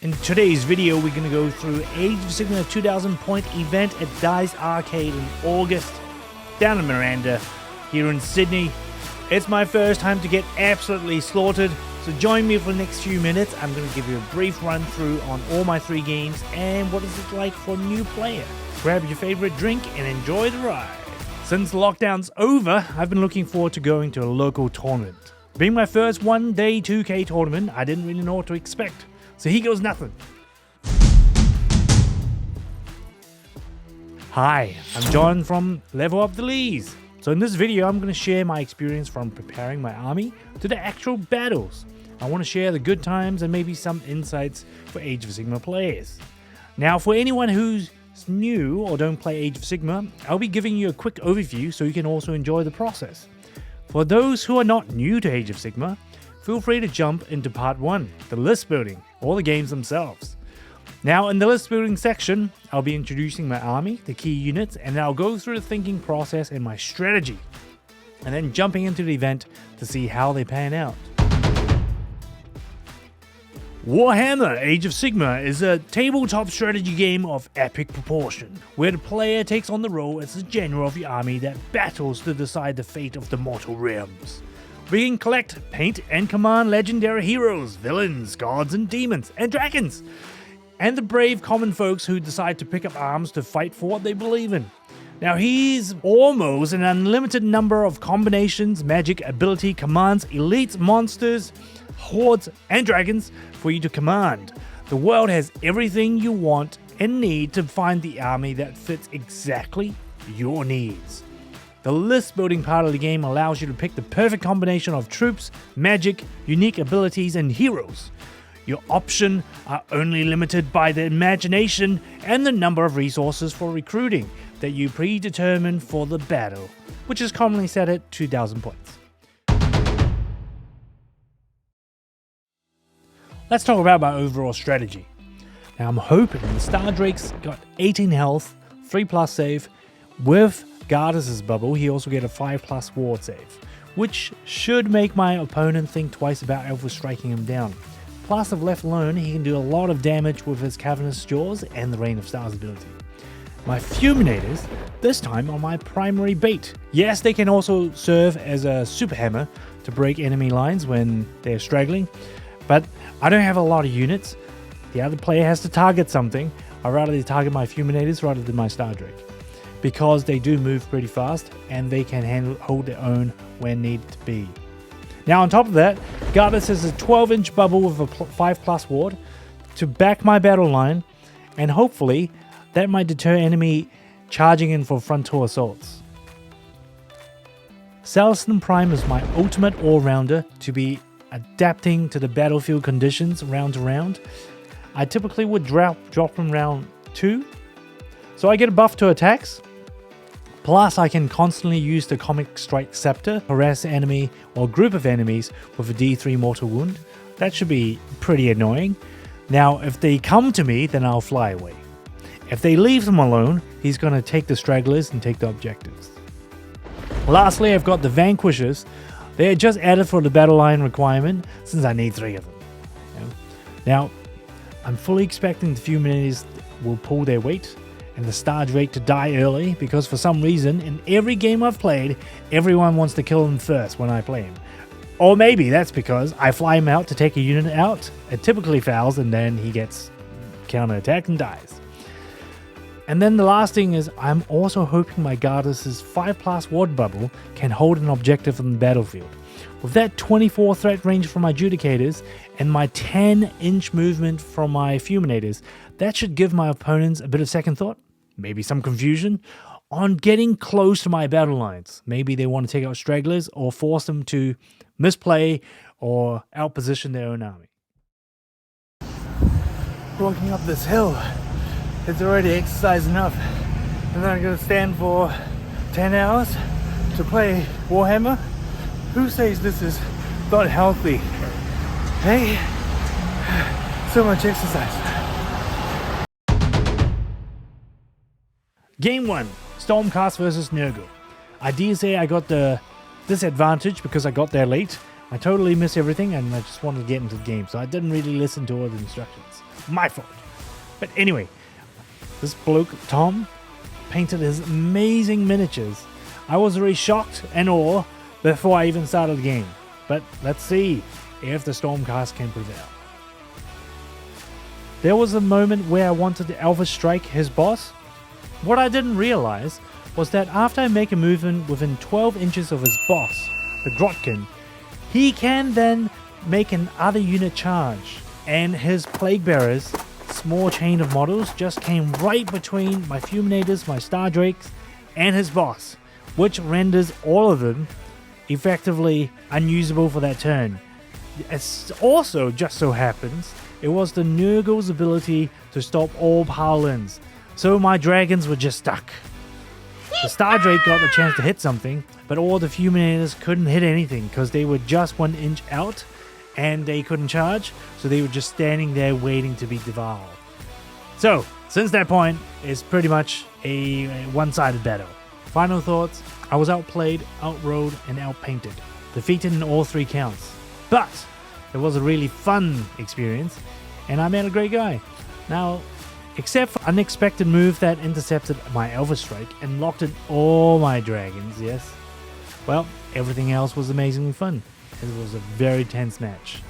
In today's video, we're going to go through Age of Sigmar 2000 point event at Dice Arcade in August, down in Miranda, here in Sydney. It's my first time to get absolutely slaughtered, so join me for the next few minutes. I'm going to give you a brief run through on all my 3 games and what is it like for a new player. Grab your favorite drink and enjoy the ride. Since lockdown's over, I've been looking forward to going to a local tournament. Being my first one-day 2K tournament, I didn't really know what to expect. So here goes nothing. Hi, I'm John from Level Up the Lees. So in this video, I'm going to share my experience from preparing my army to the actual battles. I want to share the good times and maybe some insights for Age of Sigmar players. Now, for anyone who's new or don't play Age of Sigmar, I'll be giving you a quick overview so you can also enjoy the process. For those who are not new to Age of Sigmar, feel free to jump into part 1, the list building, or the games themselves. Now in the list building section, I'll be introducing my army, the key units, and I'll go through the thinking process and my strategy, and then jumping into the event to see how they pan out. Warhammer Age of Sigmar is a tabletop strategy game of epic proportion, where the player takes on the role as the general of the army that battles to decide the fate of the mortal realms. We can collect, paint, and command legendary heroes, villains, gods and demons, and dragons, and the brave common folks who decide to pick up arms to fight for what they believe in. Now here's almost an unlimited number of combinations, magic, ability, commands, elites, monsters, hordes, and dragons for you to command. The world has everything you want and need to find the army that fits exactly your needs. The list building part of the game allows you to pick the perfect combination of troops, magic, unique abilities, and heroes. Your options are only limited by the imagination and the number of resources for recruiting that you predetermine for the battle, which is commonly set at 2,000 points. Let's talk about my overall strategy. Now I'm hoping the Star Drake's got 18 health, 3+ save, with Gardas' bubble, he also get a 5+ ward save, which should make my opponent think twice about ever striking him down. Plus, if left alone, he can do a lot of damage with his Cavernous Jaws and the Rain of Stars ability. My Fulminators, this time, are my primary bait. Yes, they can also serve as a super hammer to break enemy lines when they're straggling, but I don't have a lot of units. The other player has to target something. I'd rather they target my Fulminators rather than my Star Drake, because they do move pretty fast and they can hold their own when needed to be. Now on top of that, Gardas has a 12-inch bubble with a 5+ ward to back my battle line, and hopefully that might deter enemy charging in for frontal assaults. Celestin Prime is my ultimate all-rounder to be adapting to the battlefield conditions round to round. I typically would drop him round 2, so I get a buff to attacks. Plus, I can constantly use the Comic Strike Scepter, harass the enemy or group of enemies with a D3 mortal wound. That should be pretty annoying. Now, if they come to me, then I'll fly away. If they leave them alone, he's going to take the stragglers and take the objectives. Lastly, I've got the Vanquishers. They are just added for the battle line requirement, since I need 3 of them. Now, I'm fully expecting the Fulminators will pull their weight and the Star Drake to die early, because for some reason, in every game I've played, everyone wants to kill him first when I play him. Or maybe that's because I fly him out to take a unit out, it typically fails, and then he gets counter-attacked and dies. And then the last thing is, I'm also hoping my Gardas' 5+ ward bubble can hold an objective on the battlefield. With that 24 threat range from my Judicators and my 10-inch movement from my Fulminators, that should give my opponents a bit of second thought, maybe some confusion, on getting close to my battle lines. Maybe they want to take out stragglers or force them to misplay or outposition their own army. Walking up this hill, it's already exercise enough, and then I'm going to stand for 10 hours to play Warhammer. Who says this is not healthy? Hey, so much exercise. Game 1, Stormcast versus Nurgle. I dare say I got the disadvantage because I got there late. I totally missed everything and I just wanted to get into the game, so I didn't really listen to all the instructions. My fault. But anyway, this bloke, Tom, painted his amazing miniatures. I was very shocked and awe before I even started the game. But let's see if the Stormcast can prevail. There was a moment where I wanted to Alpha Strike his boss. What I didn't realize was that after I make a movement within 12 inches of his boss, the Grotkin, he can then make an other unit charge. And his Plague Bearers, small chain of models, just came right between my Fulminators, my Star Drakes, and his boss, which renders all of them effectively unusable for that turn. It also just so happens it was the Nurgle's ability to stop all Powerlands, so my dragons were just stuck. The Star Drake got the chance to hit something, but all the Fulminators couldn't hit anything because they were just 1 inch out and they couldn't charge, so they were just standing there waiting to be devoured. So, since that point, it's pretty much a one-sided battle. Final thoughts: I was outplayed, outrode, and outpainted, defeated in all 3 counts. But it was a really fun experience, and I met a great guy. Now, except for unexpected move that intercepted my Alpha Strike and locked in all my dragons, yes. Well, everything else was amazingly fun. It was a very tense match.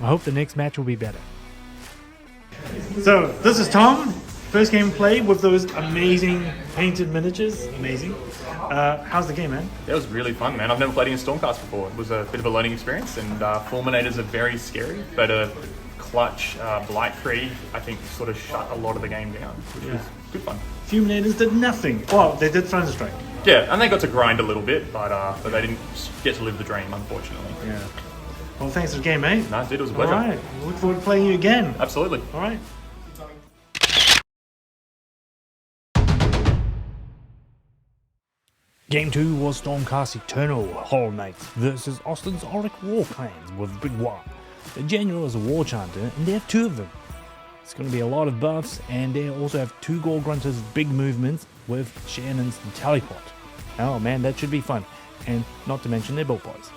I hope the next match will be better. So, this is Tom. First game played with those amazing painted miniatures. Amazing. How's the game, man? That was really fun, man. I've never played against Stormcast before. It was a bit of a learning experience, and Fulminators are very scary, but a clutch Blight Tree, I think, sort of shut a lot of the game down, which was good fun. Fulminators did nothing. Well, they did Thunderstrike. Yeah, and they got to grind a little bit, but they didn't get to live the dream, unfortunately. Yeah. Well, thanks for the game, mate. No, dude, it was a pleasure. All right. Look forward to playing you again. Absolutely. All right. Game 2 was Stormcast Eternal Horror Knights versus Austin's Orruk warclans with Big War. The general is a war chanter, and they have 2 of them. It's going to be a lot of buffs, and they also have 2 Gore Grunters with big movements with Shannon's and Teleport. Oh man, that should be fun, and not to mention they're both boys.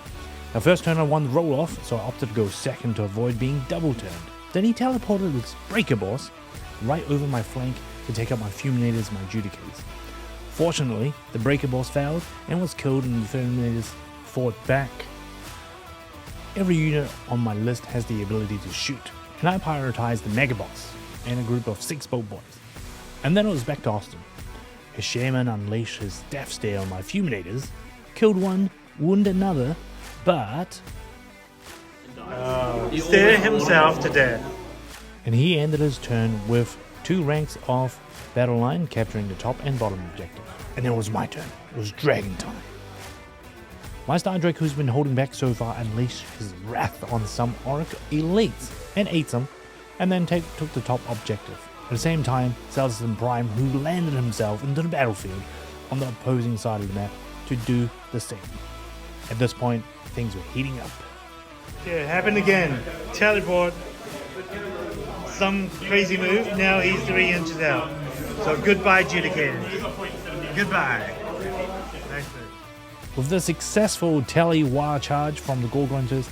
Now, first turn I won the roll off, so I opted to go second to avoid being double turned. Then he teleported his Breaker Boss right over my flank to take out my Fulminators and my Judicators. Fortunately, the Breaker Boss failed and was killed, and the Fulminators fought back. Every unit on my list has the ability to shoot, and I prioritized the Mega Boss and a group of 6 boat boys. And then it was back to Austin. His Shaman unleashed his Death Stare on my Fulminators, killed one, wounded another, but stared himself to death. And he ended his turn with 2 ranks of battle line, capturing the top and bottom objective. And then it was my turn. It was Dragon time. My Star Drake, who's been holding back so far, unleashed his wrath on some Orruk elites and ate them, and then took the top objective. At the same time, Celestin Prime, who landed himself into the battlefield on the opposing side of the map, to do the same. At this point, things were heating up. Yeah, it happened again. Teleport. Some crazy move. Now he's 3 inches out. So goodbye, Judicators. Goodbye. Nice move. With the successful tele-war charge from the Gore Grunters,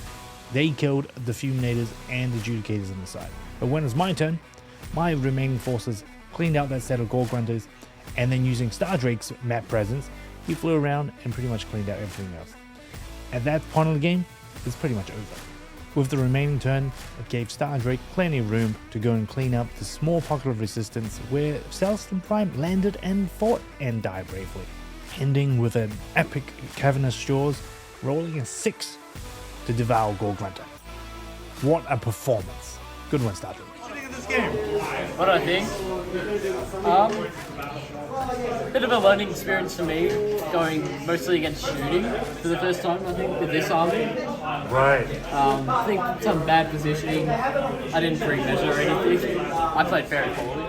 they killed the Fulminators and the Judicators on the side. But when it was my turn, my remaining forces cleaned out that set of Gore Grunters, and then using Star Drake's map presence, he flew around and pretty much cleaned out everything else. At that point of the game, it's pretty much over. With the remaining turn, it gave Star Drake plenty of room to go and clean up the small pocket of resistance where Celestin Prime landed and fought and died bravely, ending with an epic Cavernous Shores rolling a 6 to devour Gore Grunter. What a performance. Good one, Star Drake. What do you think of this game? What do I think? Bit of a learning experience for me, going mostly against shooting for the first time, I think, with this army. Right. I think some bad positioning. I didn't pre-measure or anything. I played very poorly.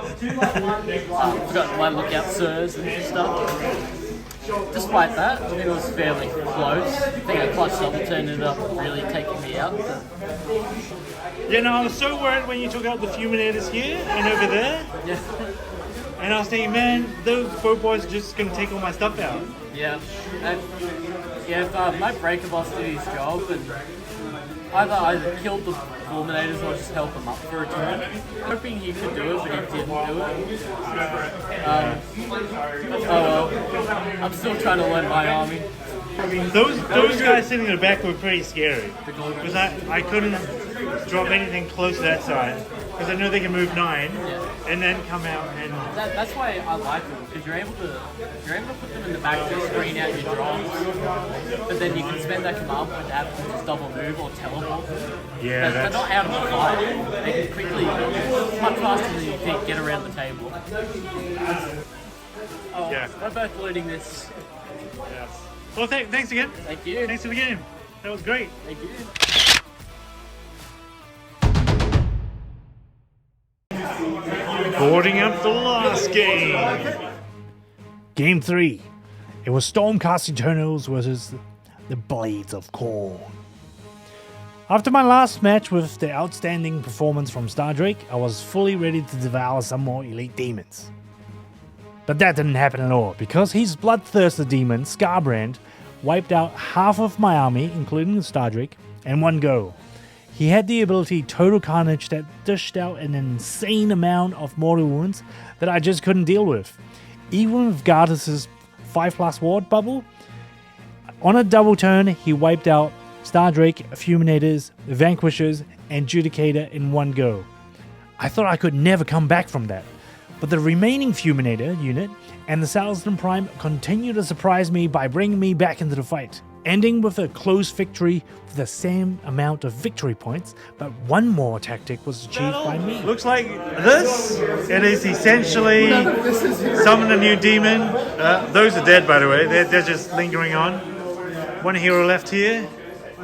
Forgot my lookout sirs and stuff. Despite that, I think it was fairly close. I think a clutch double turn ended up really taking me out. Yeah, no, I was so worried when you took out the Fulminators here and over there. Yeah. And I was thinking, man, those boat boys are just going to take all my stuff out. Yeah. If my Breaker Boss did his job and either killed the Fulminators or just held them up for a turn. Hoping he could do it, but he didn't do it. Oh well, I'm still trying to learn my army. Those guys sitting in the back were pretty scary because I couldn't drop anything close to that side because I know they can move 9 and then come out and. That's why I like them because you're able to put them in the back to screen out your drops, but then you can spend that command point to have them just double move or teleport. Yeah, they're not out of the fight. They can quickly, much faster than you think, get around the table. Oh, Yeah. we're both learning this. Yeah. Well, thanks again. Thank you. Thanks for the game. That was great. Thank you. Boarding up the last game. Game 3. It was Stormcast Eternals versus the Blades of Khorne. After my last match with the outstanding performance from Stardrake, I was fully ready to devour some more elite demons. But that didn't happen at all, because his bloodthirsty demon, Scarbrand, wiped out half of my army, including the Stardrake, in one go. He had the ability Total Carnage that dished out an insane amount of mortal wounds that I just couldn't deal with. Even with Gardas' 5+ ward bubble, on a double turn he wiped out Stardrake, Fulminators, Vanquishers, and Judicator in one go. I thought I could never come back from that. But the remaining Fulminator unit and the Salazar Prime continue to surprise me by bringing me back into the fight, ending with a close victory for the same amount of victory points, but one more tactic was achieved by me. Looks like this. It is essentially summon a new demon. Those are dead, by the way. They're just lingering on. One hero left here.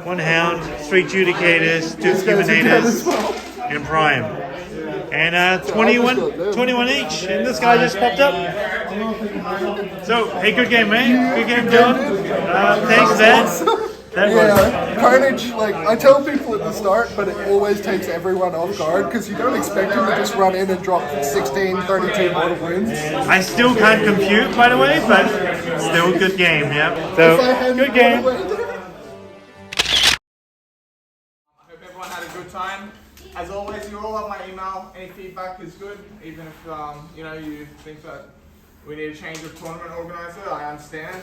One Hound, 3 Judicators, 2 Fulminators, and Prime. And 21 each, and this guy just popped up. So, hey, good game, man. Good game, John. Thanks, Dan. Carnage, like, I tell people at the start, but it always takes everyone off guard, because you don't expect him to just run in and drop 16, 32 mortal wounds. I still can't compute, by the way, but still good game, yeah. So, good game. Everyone had a good time. As always, you all have my email. Any feedback is good, even if you think that we need a change of tournament organizer. I understand.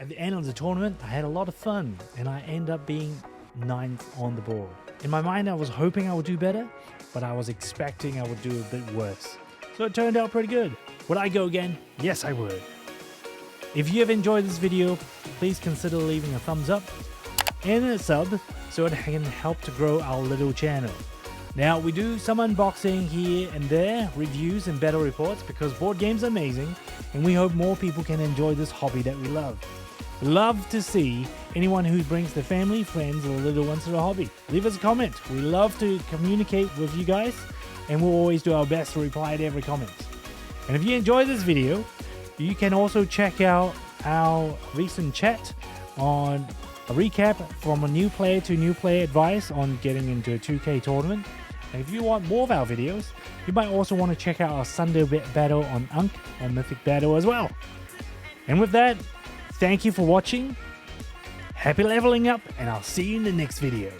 At the end of the tournament, I had a lot of fun, and I ended up being 9th on the board. In my mind, I was hoping I would do better, but I was expecting I would do a bit worse. So it turned out pretty good. Would I go again? Yes, I would. If you have enjoyed this video, please consider leaving a thumbs up and a sub so it can help to grow our little channel. Now, we do some unboxing here and there, reviews and battle reports, because board games are amazing and we hope more people can enjoy this hobby that we love. Love to see anyone who brings their family, friends or little ones to the hobby. Leave us a comment. We love to communicate with you guys and we'll always do our best to reply to every comment. And if you enjoyed this video, you can also check out our recent chat on a recap from a new player to new player advice on getting into a 2K tournament. And if you want more of our videos, you might also want to check out our Sunday battle on Unk or Mythic Battle as well. And with that, thank you for watching, happy leveling up, and I'll see you in the next video.